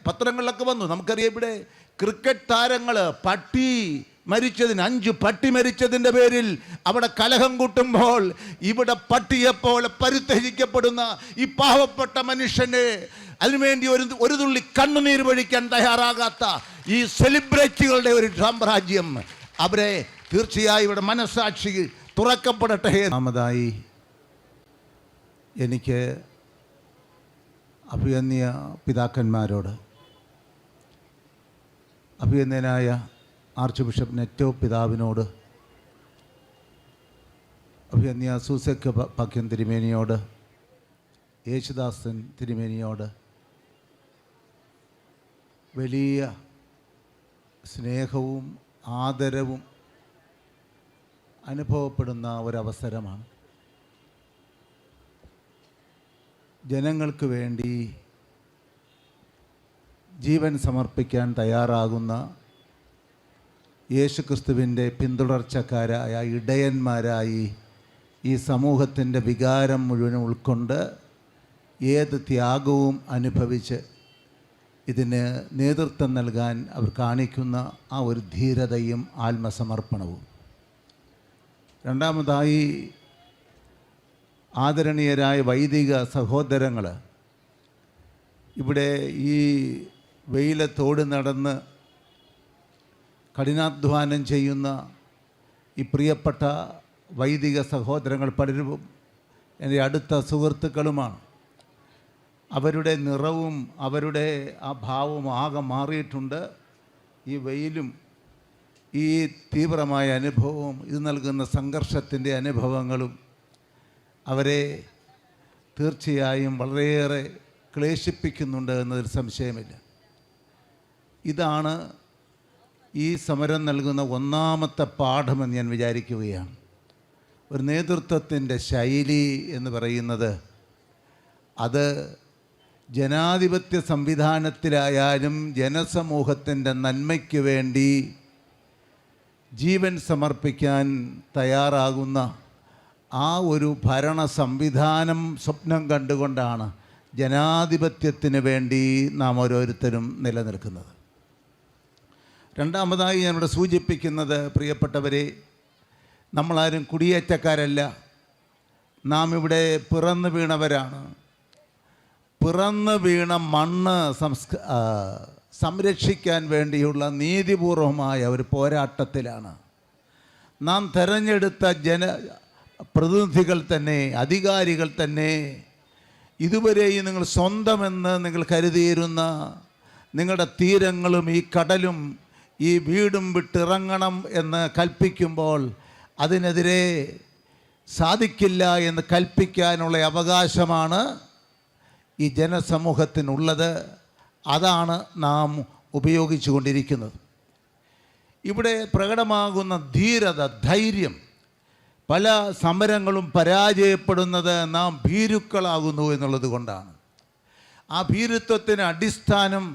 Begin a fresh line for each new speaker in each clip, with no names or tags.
പത്രങ്ങളിലൊക്കെ വന്നു. നമുക്കറിയാം, ഇവിടെ ക്രിക്കറ്റ് താരങ്ങൾ മരിച്ചതിന് 5 പട്ടി മരിച്ചതിൻ്റെ പേരിൽ അവിടെ കലഹം കൂട്ടുമ്പോൾ ഇവിടെ പട്ടിയെപ്പോലെ പരിത്യജിക്കപ്പെടുന്ന ഈ പാവപ്പെട്ട മനുഷ്യനെ അതിനുവേണ്ടി ഒരു തുള്ളി കണ്ണുനീർ വഴിക്കാൻ തയ്യാറാകാത്ത ഈ സെലിബ്രിറ്റികളുടെ ഒരു സാമ്രാജ്യം, അവരെ തീർച്ചയായും ഇവിടെ മനസ്സാക്ഷി തുറക്കപ്പെടട്ടെ. ഒന്നാമതായി എനിക്ക് അഭിവന്യ പിതാക്കന്മാരോട്, അഭിവന്യനായ ആർച്ച് ബിഷപ്പ് നെറ്റോ പിതാവിനോട്, അഭിവന്യ സൂസേക്ക് പാക്യം തിരുമേനിയോട്, യേശുദാസൻ തിരുമേനിയോട് വലിയ സ്നേഹവും ആദരവും അനുഭവപ്പെടുന്ന ഒരവസരമാണ്. ജനങ്ങൾക്ക് വേണ്ടി ജീവൻ സമർപ്പിക്കാൻ തയ്യാറാകുന്ന യേശുക്രിസ്തുവിൻ്റെ പിന്തുടർച്ചക്കാരായ ഇടയന്മാരായി ഈ സമൂഹത്തിൻ്റെ വികാരം മുഴുവൻ ഉൾക്കൊണ്ട് ഏത് ത്യാഗവും അനുഭവിച്ച് ഇതിന് നേതൃത്വം നൽകാൻ അവർ കാണിക്കുന്ന ആ ഒരു ധീരതയും ആത്മസമർപ്പണവും. രണ്ടാമതായി ആദരണീയരായ വൈദിക സഹോദരങ്ങൾ, ഇവിടെ ഈ വെയിലത്തോട് നടന്ന് കഠിനാധ്വാനം ചെയ്യുന്ന ഈ പ്രിയപ്പെട്ട വൈദിക സഹോദരങ്ങൾ പലരും എൻ്റെ അടുത്ത സുഹൃത്തുക്കളുമാണ്. അവരുടെ നിറവും അവരുടെ ആ ഭാവവും ആകെ മാറിയിട്ടുണ്ട്. ഈ വെയിലും ഈ തീവ്രമായ അനുഭവവും ഇത് നൽകുന്ന സംഘർഷത്തിൻ്റെ അനുഭവങ്ങളും അവരെ തീർച്ചയായും വളരെയേറെ ക്ലേശിപ്പിക്കുന്നുണ്ട് എന്നതിൽ സംശയമില്ല. ഇതാണ് ഈ സമരം നൽകുന്ന ഒന്നാമത്തെ പാഠമെന്ന് ഞാൻ വിചാരിക്കുകയാണ്. ഒരു നേതൃത്വത്തിൻ്റെ ശൈലി എന്ന് പറയുന്നത് അത് ജനാധിപത്യ സംവിധാനത്തിലായാലും ജനസമൂഹത്തിൻ്റെ നന്മയ്ക്ക് വേണ്ടി ജീവൻ സമർപ്പിക്കാൻ തയ്യാറാകുന്ന ആ ഒരു ഭരണ സംവിധാനം സ്വപ്നം കണ്ടുകൊണ്ടാണ് ജനാധിപത്യത്തിന് വേണ്ടി നാം ഓരോരുത്തരും നിലനിൽക്കുന്നത്. രണ്ടാമതായി ഞാനിവിടെ സൂചിപ്പിക്കുന്നത്, പ്രിയപ്പെട്ടവരെ, നമ്മളാരും കുടിയേറ്റക്കാരല്ല. നാം ഇവിടെ പിറന്നു വീണവരാണ്. പിറന്നു വീണ മണ്ണ് സംരക്ഷിക്കാൻ വേണ്ടിയുള്ള നീതിപൂർവമായ ഒരു പോരാട്ടത്തിലാണ് നാം തെരഞ്ഞെടുത്ത പ്രതിനിധികൾ തന്നെ, അധികാരികൾ തന്നെ, ഇതുവരെയും നിങ്ങൾ സ്വന്തമെന്ന് നിങ്ങൾ കരുതിയിരുന്ന നിങ്ങളുടെ തീരങ്ങളും ഈ കടലും ഈ വീടും വിട്ടിറങ്ങണം എന്ന് കൽപ്പിക്കുമ്പോൾ അതിനെതിരെ സാധിക്കില്ല എന്ന് കൽപ്പിക്കാനുള്ള അവകാശമാണ് ഈ ജനസമൂഹത്തിനുള്ളത്. അതാണ് നാം ഉപയോഗിച്ചു കൊണ്ടിരിക്കുന്നത്. ഇവിടെ പ്രകടമാകുന്ന ധീരത, ധൈര്യം, പല സമരങ്ങളും പരാജയപ്പെടുന്നത് നാം ഭീരുക്കളാകുന്നു എന്നുള്ളത് കൊണ്ടാണ്. ആ ഭീരുത്വത്തിന് അടിസ്ഥാനം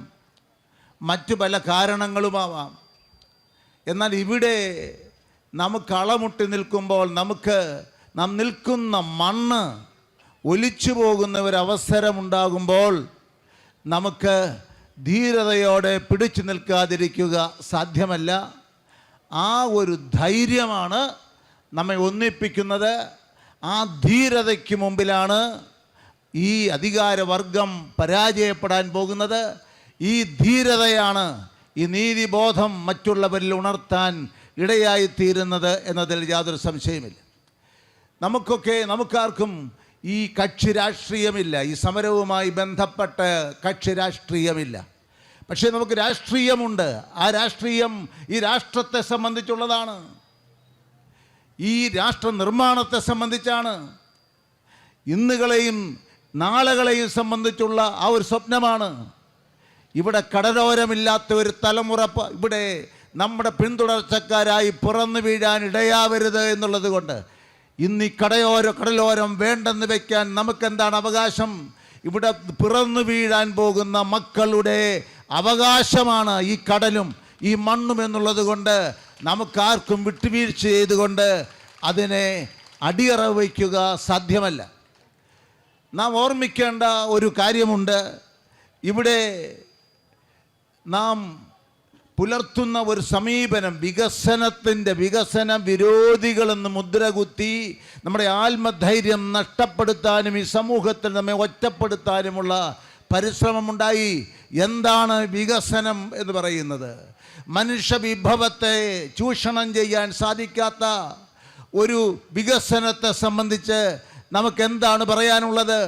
മറ്റു പല കാരണങ്ങളുമാവാം. എന്നാൽ ഇവിടെ നമുക്ക് അളമുട്ടി നിൽക്കുമ്പോൾ നാം നിൽക്കുന്ന മണ്ണ് ഒലിച്ചു പോകുന്ന ഒരവസരമുണ്ടാകുമ്പോൾ നമുക്ക് ധീരതയോടെ പിടിച്ചു നിൽക്കാതിരിക്കുക സാധ്യമല്ല. ആ ഒരു ധൈര്യമാണ് നമ്മെ ഒന്നിപ്പിക്കുന്നത്. ആ ധീരതയ്ക്ക് മുമ്പിലാണ് ഈ അധികാരവർഗം പരാജയപ്പെടാൻ പോകുന്നത്. ഈ ധീരതയാണ് ഈ നീതിബോധം മറ്റുള്ളവരിൽ ഉണർത്താൻ ഇടയായിത്തീരുന്നത് എന്നതിൽ യാതൊരു സംശയമില്ല. നമുക്കാർക്കും ഈ കക്ഷി രാഷ്ട്രീയമില്ല. ഈ സമരവുമായി ബന്ധപ്പെട്ട് കക്ഷി രാഷ്ട്രീയമില്ല. പക്ഷേ നമുക്ക് രാഷ്ട്രീയമുണ്ട്. ആ രാഷ്ട്രീയം ഈ രാഷ്ട്രത്തെ സംബന്ധിച്ചുള്ളതാണ്. ഈ രാഷ്ട്ര നിർമ്മാണത്തെ സംബന്ധിച്ചാണ്. ഇന്നുകളെയും നാളുകളെയും സംബന്ധിച്ചുള്ള ആ ഒരു സ്വപ്നമാണ്. ഇവിടെ കടലോരമില്ലാത്ത ഒരു തലമുറ ഇവിടെ നമ്മുടെ പിന്തുടർച്ചക്കാരായി പിറന്നു വീഴാൻ ഇടയാവരുത് എന്നുള്ളത് കൊണ്ട് ഇന്ന് ഈ കടലോരം വേണ്ടെന്ന് വയ്ക്കാൻ നമുക്കെന്താണ് അവകാശം? ഇവിടെ പിറന്നു വീഴാൻ പോകുന്ന മക്കളുടെ അവകാശമാണ് ഈ കടലും ഈ മണ്ണും എന്നുള്ളത് കൊണ്ട് നമുക്കാർക്കും വിട്ടുവീഴ്ച ചെയ്തുകൊണ്ട് അതിനെ അടിയറ വയ്ക്കുക സാധ്യമല്ല. നാം ഓർമ്മിക്കേണ്ട ഒരു കാര്യമുണ്ട്. ഇവിടെ നാം പുലർത്തുന്ന ഒരു സമീപനം വികസന വിരോധികളെന്ന് മുദ്രകുത്തി നമ്മുടെ ആത്മധൈര്യം നഷ്ടപ്പെടുത്താനും ഈ സമൂഹത്തിൽ നമ്മെ ഒറ്റപ്പെടുത്താനുമുള്ള പരിശ്രമമുണ്ടായി. എന്താണ് വികസനം എന്ന് പറയുന്നത്? മനുഷ്യ വിഭവത്തെ ചൂഷണം ചെയ്യാൻ സാധിക്കാത്ത ഒരു വികസനത്തെ സംബന്ധിച്ച് നമുക്ക് എന്താണ് പറയാനുള്ളത്?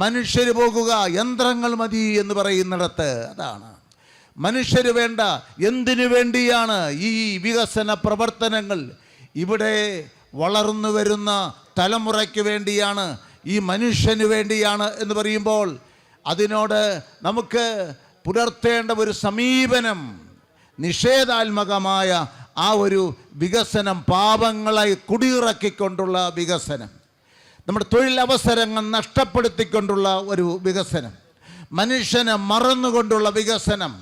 മനുഷ്യർ പോകുക, യന്ത്രങ്ങൾ മതി എന്ന് പറയുന്നിടത്ത് അതാണ്. മനുഷ്യർ വേണ്ട. എന്തിനു വേണ്ടിയാണ് ഈ വികസന പ്രവർത്തനങ്ങൾ? ഇവിടെ വളർന്നു വരുന്ന തലമുറയ്ക്ക് വേണ്ടിയാണ്, ഈ മനുഷ്യന് വേണ്ടിയാണ് എന്ന് പറയുമ്പോൾ അതിനോട് നമുക്ക് പുലർത്തേണ്ട ഒരു സമീപനം നിഷേധാത്മകമായ ആ ഒരു വികസനം, പാപങ്ങളെ കുടിയിറക്കിക്കൊണ്ടുള്ള വികസനം, നമ്മുടെ തൊഴിലവസരങ്ങൾ നഷ്ടപ്പെടുത്തിക്കൊണ്ടുള്ള ഒരു വികസനം, മനുഷ്യനെ മറന്നുകൊണ്ടുള്ള വികസനം.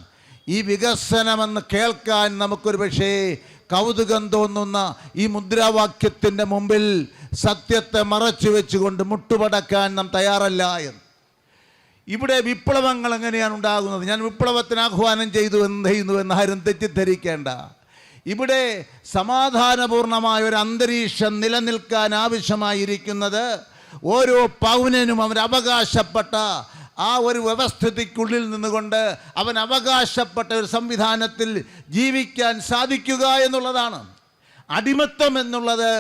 ഈ വികസനമെന്ന് കേൾക്കാൻ നമുക്കൊരു പക്ഷേ കൗതുകം തോന്നുന്ന ഈ മുദ്രാവാക്യത്തിൻ്റെ മുമ്പിൽ സത്യത്തെ മറച്ചു വെച്ചുകൊണ്ട് മുട്ടുപടക്കാൻ നാം തയ്യാറല്ല എന്ന്. ഇവിടെ വിപ്ലവങ്ങൾ എങ്ങനെയാണ് ഉണ്ടാകുന്നത്? ഞാൻ വിപ്ലവത്തിന് ആഹ്വാനം ചെയ്തു എന്ന് ആരും തെറ്റിദ്ധരിക്കേണ്ട. ഇവിടെ സമാധാനപൂർണമായ ഒരു അന്തരീക്ഷം നിലനിൽക്കാൻ ആവശ്യമായിരിക്കുന്നത് ഓരോ പൗരനും അവൻ അവകാശപ്പെട്ട ആ ഒരു വ്യവസ്ഥിതിക്കുള്ളിൽ നിന്നുകൊണ്ട് അവൻ അവകാശപ്പെട്ട ഒരു സംവിധാനത്തിൽ ജീവിക്കാൻ സാധിക്കുക എന്നുള്ളതാണ്. അടിമത്തം എന്നുള്ളത്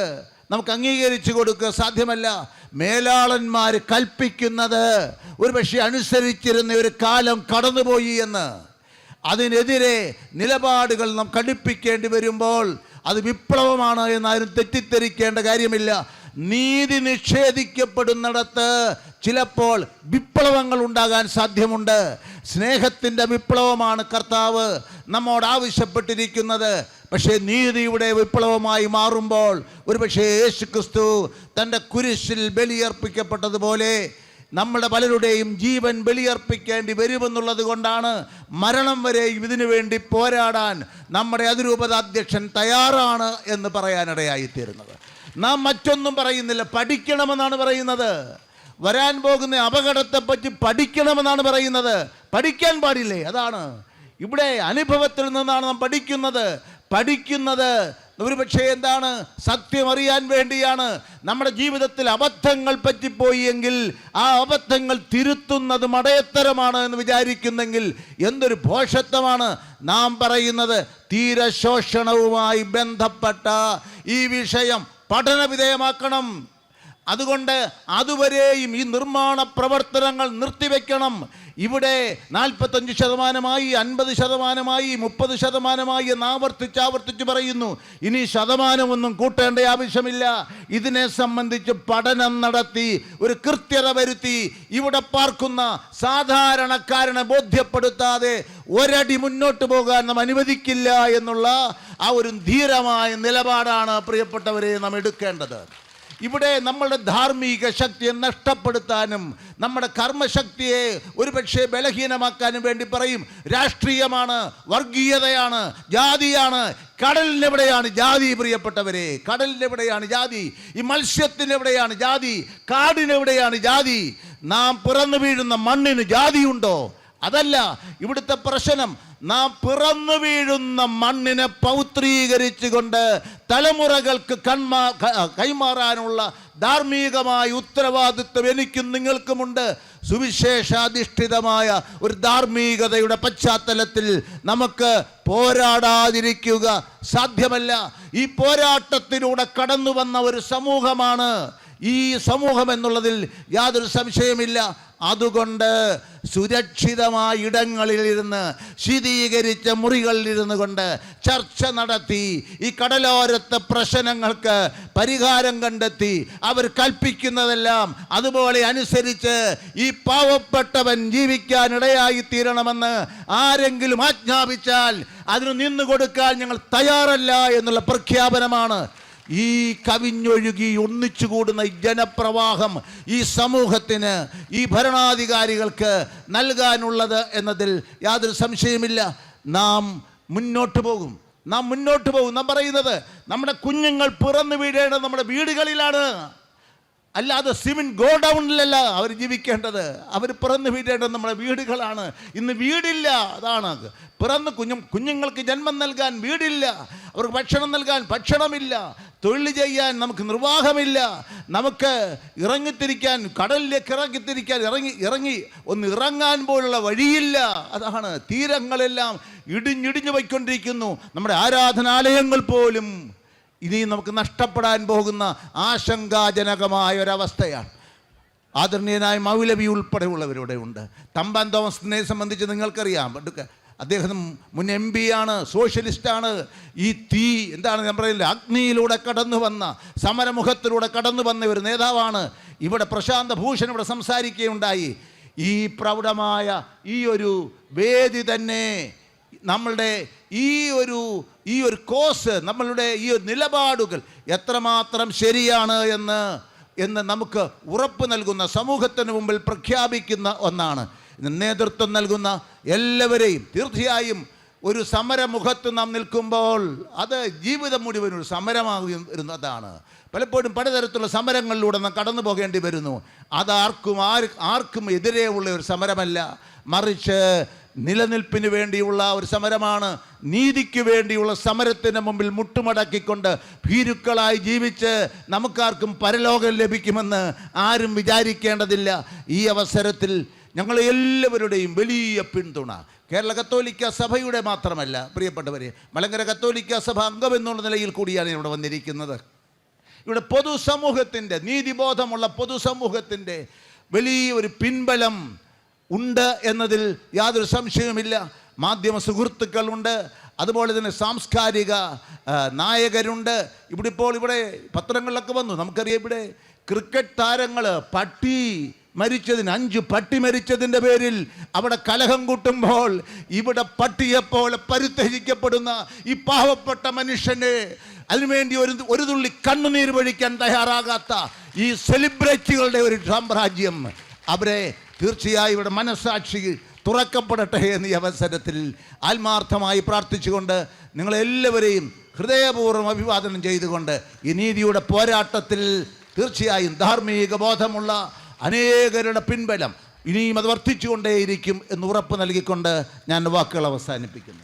നമുക്ക് അംഗീകരിച്ചു കൊടുക്കുക സാധ്യമല്ല. മേലാളന്മാർ കൽപ്പിക്കുന്നത് ഒരു പക്ഷേ അനുസരിച്ചിരുന്ന ഒരു കാലം കടന്നുപോയി എന്ന്, അതിനെതിരെ നിലപാടുകൾ നാം കടുപ്പിക്കേണ്ടി വരുമ്പോൾ അത് വിപ്ലവമാണ് എന്നാരും തെറ്റിദ്ധരിക്കേണ്ട കാര്യമില്ല. നീതി നിഷേധിക്കപ്പെടുന്നിടത്ത് ചിലപ്പോൾ വിപ്ലവങ്ങൾ ഉണ്ടാകാൻ സാധ്യമുണ്ട്. സ്നേഹത്തിൻ്റെ വിപ്ലവമാണ് കർത്താവ് നമ്മോട് ആവശ്യപ്പെട്ടിരിക്കുന്നത്. പക്ഷേ നീതിയുടെ വിപ്ലവമായി മാറുമ്പോൾ ഒരുപക്ഷേ യേശുക്രിസ്തു തൻ്റെ കുരിശിൽ ബലിയർപ്പിക്കപ്പെട്ടതുപോലെ നമ്മുടെ പലരുടെയും ജീവൻ ബലിയർപ്പിക്കേണ്ടി വരുമെന്നുള്ളത് കൊണ്ടാണ് മരണം വരെയും ഇതിനു വേണ്ടി പോരാടാൻ നമ്മുടെ അതിരൂപതാധ്യക്ഷൻ തയ്യാറാണ് എന്ന് പറയാനിടയായിത്തീരുന്നത്. നാം മറ്റൊന്നും പറയുന്നില്ല, പഠിക്കണമെന്നാണ് പറയുന്നത്. വരാൻ പോകുന്ന അപകടത്തെപ്പറ്റി പഠിക്കണമെന്നാണ് പറയുന്നത്. പഠിക്കാൻ പാടില്ലേ? അതാണ് ഇവിടെ അനുഭവത്തിൽ നിന്നാണ് നാം പഠിക്കുന്നത്. ഒരുപക്ഷെ എന്താണ്? സത്യം അറിയാൻ വേണ്ടിയാണ്. നമ്മുടെ ജീവിതത്തിൽ അബദ്ധങ്ങൾ പറ്റിപ്പോയി എങ്കിൽ ആ അബദ്ധങ്ങൾ തിരുത്തുന്നത് മടയത്തരമാണ് എന്ന് വിചാരിക്കുന്നെങ്കിൽ എന്തൊരു ഭോഷത്വമാണ് നാം പറയുന്നത്. തീരശോഷണവുമായി ബന്ധപ്പെട്ട ഈ വിഷയം പഠന വിധേയമാക്കണം. അതുകൊണ്ട് അതുവരെയും ഈ നിർമ്മാണ പ്രവർത്തനങ്ങൾ നിർത്തിവെക്കണം. ഇവിടെ 45%, 50%, 30% എന്ന് ആവർത്തിച്ച് പറയുന്നു. ഇനി ശതമാനമൊന്നും കൂട്ടേണ്ട ആവശ്യമില്ല. ഇതിനെ സംബന്ധിച്ച് പഠനം നടത്തി ഒരു കൃത്യത വരുത്തി ഇവിടെ പാർക്കുന്ന സാധാരണക്കാരനെ ബോധ്യപ്പെടുത്താതെ ഒരടി മുന്നോട്ട് പോകാൻ നാം അനുവദിക്കില്ല എന്നുള്ള ആ ഒരു ധീരമായ നിലപാടാണ് പ്രിയപ്പെട്ടവരെ നാം എടുക്കേണ്ടത്. ഇവിടെ നമ്മളുടെ ധാർമ്മിക ശക്തിയെ നഷ്ടപ്പെടുത്താനും നമ്മുടെ കർമ്മശക്തിയെ ഒരുപക്ഷെ ബലഹീനമാക്കാനും വേണ്ടി പറയും. രാഷ്ട്രീയമാണ്, വർഗീയതയാണ്, ജാതിയാണ്. കടലിനെവിടെയാണ് ജാതി പ്രിയപ്പെട്ടവരെ? കടലിനെവിടെയാണ് ജാതി? ഈ മത്സ്യത്തിനെവിടെയാണ് ജാതി? കാടിനെവിടെയാണ് ജാതി? നാം പിറന്നു വീഴുന്ന മണ്ണിന് ജാതിയുണ്ടോ? അതല്ല ഇവിടുത്തെ പ്രശ്നം. നാം പിറന്നു വീഴുന്ന മണ്ണിനെ പൗത്രീകരിച്ചുകൊണ്ട് തലമുറകൾക്ക് കൈമാറാനുള്ള ധാർമ്മികമായ ഉത്തരവാദിത്വം എനിക്കും നിങ്ങൾക്കുമുണ്ട്. സുവിശേഷാധിഷ്ഠിതമായ ഒരു ധാർമ്മികതയുടെ പശ്ചാത്തലത്തിൽ നമുക്ക് പോരാടാതിരിക്കുക സാധ്യമല്ല. ഈ പോരാട്ടത്തിലൂടെ കടന്നു വന്ന ഒരു സമൂഹമാണ് ഈ സമൂഹം എന്നുള്ളതിൽ യാതൊരു സംശയമില്ല. അതുകൊണ്ട് സുരക്ഷിതമായ ഇടങ്ങളിലിരുന്ന്, ശീതീകരിച്ച മുറികളിലിരുന്നു കൊണ്ട് ചർച്ച നടത്തി ഈ കടലോരത്തെ പ്രശ്നങ്ങൾക്ക് പരിഹാരം കണ്ടെത്തി അവർ കൽപ്പിക്കുന്നതെല്ലാം അതുപോലെ അനുസരിച്ച് ഈ പാവപ്പെട്ടവൻ ജീവിക്കാനിടയായി തീരണമെന്ന് ആരെങ്കിലും ആജ്ഞാപിച്ചാൽ അതിന് നിന്നുകൊടുക്കാൻ ഞങ്ങൾ തയ്യാറല്ല എന്നുള്ള പ്രഖ്യാപനമാണ്. ഈ കവിഞ്ഞൊഴുകി ഒന്നിച്ചുകൂടുന്ന ജനപ്രവാഹം ഈ സമൂഹത്തിന്, ഈ ഭരണാധികാരികൾക്ക് നൽകാനുള്ളത് എന്നതിൽ യാതൊരു സംശയമില്ല. നാം മുന്നോട്ട് പോകും. നാം പറയുന്നത് നമ്മുടെ കുഞ്ഞുങ്ങൾ പിറന്നു വീഴേണ്ടത് നമ്മുടെ വീടുകളിലാണ്. അല്ലാതെ സിമെന്റ് ഗോഡൗണിലല്ല അവർ ജീവിക്കേണ്ടത്. അവർ പിറന്നു വീഴേണ്ടത് നമ്മുടെ വീടുകളാണ്. ഇന്ന് വീടില്ല, അതാണ് പിറന്ന് കുഞ്ഞുങ്ങൾക്ക് ജന്മം നൽകാൻ വീടില്ല, അവർക്ക് ഭക്ഷണം നൽകാൻ ഭക്ഷണമില്ല, തൊഴിൽ ചെയ്യാൻ നമുക്ക് നിർവാഹമില്ല, നമുക്ക് ഇറങ്ങിത്തിരിക്കാൻ കടലിലേക്ക് ഇറങ്ങി ഒന്ന് ഇറങ്ങാൻ പോലുള്ള വഴിയില്ല. അതാണ് തീരങ്ങളെല്ലാം ഇടിഞ്ഞിടിഞ്ഞു പോയിക്കൊണ്ടിരിക്കുന്നു. നമ്മുടെ ആരാധനാലയങ്ങൾ പോലും ഇനി നമുക്ക് നഷ്ടപ്പെടാൻ പോകുന്ന ആശങ്കാജനകമായ ഒരവസ്ഥയാണ്. ആദരണീയനായ മൗലവി ഉൾപ്പെടെയുള്ളവരുടെ ഉണ്ട്. തമ്പാൻ തോമസിനെ സംബന്ധിച്ച് നിങ്ങൾക്കറിയാം, അദ്ദേഹം മുൻ MP ആണ്, സോഷ്യലിസ്റ്റാണ്. ഈ തീ എന്താണ് ഞാൻ പറയുന്നത്, അഗ്നിയിലൂടെ കടന്നു വന്ന, സമരമുഖത്തിലൂടെ കടന്നു വന്ന ഒരു നേതാവാണ്. ഇവിടെ പ്രശാന്ത ഭൂഷൺ ഇവിടെ സംസാരിക്കുകയുണ്ടായി. ഈ പ്രൗഢമായ ഈ ഒരു വേദി തന്നെ നമ്മളുടെ ഈ ഒരു കോസ്, നമ്മളുടെ ഈ ഒരു നിലപാടുകൾ എത്രമാത്രം ശരിയാണ് എന്ന് നമുക്ക് ഉറപ്പ് നൽകുന്ന, സമൂഹത്തിന് മുമ്പിൽ പ്രഖ്യാപിക്കുന്ന ഒന്നാണ്. നേതൃത്വം നൽകുന്ന എല്ലാവരെയും തീർച്ചയായും ഒരു സമരമുഖത്ത് നാം നിൽക്കുമ്പോൾ അത് ജീവിതം മുഴുവൻ ഒരു സമരമാകും വരുന്നതാണ്. പലപ്പോഴും പലതരത്തിലുള്ള സമരങ്ങളിലൂടെ നാം കടന്നു പോകേണ്ടി വരുന്നു. അത് ആർക്കും എതിരെയുള്ള ഒരു സമരമല്ല, മറിച്ച് നിലനിൽപ്പിന് വേണ്ടിയുള്ള ഒരു സമരമാണ്. നീതിക്ക് വേണ്ടിയുള്ള സമരത്തിന് മുമ്പിൽ മുട്ടുമടക്കിക്കൊണ്ട് ഭീരുക്കളായി ജീവിച്ച് നമുക്കാർക്കും പരലോകം ലഭിക്കുമെന്ന് ആരും വിചാരിക്കേണ്ടതില്ല. ഈ അവസരത്തിൽ ഞങ്ങൾ എല്ലാവരുടെയും വലിയ പിന്തുണ കേരള കത്തോലിക്ക സഭയുടെ മാത്രമല്ല, പ്രിയപ്പെട്ടവരെ, മലങ്കര കത്തോലിക്ക സഭ അംഗമെന്നുള്ള നിലയിൽ കൂടിയാണ് ഇവിടെ വന്നിരിക്കുന്നത്. ഇവിടെ പൊതുസമൂഹത്തിൻ്റെ, നീതിബോധമുള്ള പൊതുസമൂഹത്തിൻ്റെ വലിയൊരു പിൻബലം ഉണ്ട് എന്നതിൽ യാതൊരു സംശയവുമില്ല. മാധ്യമ സുഹൃത്തുക്കളുണ്ട്, അതുപോലെ തന്നെ സാംസ്കാരിക നായകരുണ്ട്. ഇവിടെ പത്രങ്ങളിലൊക്കെ വന്നു, നമുക്കറിയാം, ഇവിടെ ക്രിക്കറ്റ് താരങ്ങൾ മരിച്ചതിന് 5 പട്ടി മരിച്ചതിൻ്റെ പേരിൽ അവിടെ കലഹം കൂട്ടുമ്പോൾ ഇവിടെ പട്ടിയെപ്പോലെ പരിത്യജിക്കപ്പെടുന്ന ഈ പാവപ്പെട്ട മനുഷ്യനെ, അതിനുവേണ്ടി ഒരു തുള്ളി കണ്ണുനീര് വഴിക്കാൻ തയ്യാറാകാത്ത ഈ സെലിബ്രിറ്റികളുടെ ഒരു സാമ്രാജ്യം, അവരെ തീർച്ചയായും ഇവിടെ മനസ്സാക്ഷി തുറക്കപ്പെടട്ടെ എന്നീ അവസരത്തിൽ ആത്മാർത്ഥമായി പ്രാർത്ഥിച്ചുകൊണ്ട് നിങ്ങളെല്ലാവരെയും ഹൃദയപൂർവ്വം അഭിവാദനം ചെയ്തുകൊണ്ട് ഈ നീതിയുടെ പോരാട്ടത്തിൽ തീർച്ചയായും ധാർമ്മിക ബോധമുള്ള അനേകരുടെ പിൻബലം ഇനിയും അത് വർദ്ധിച്ചുകൊണ്ടേയിരിക്കും എന്ന് ഉറപ്പ് നൽകിക്കൊണ്ട് ഞാൻ വാക്കുകൾ അവസാനിപ്പിക്കുന്നു.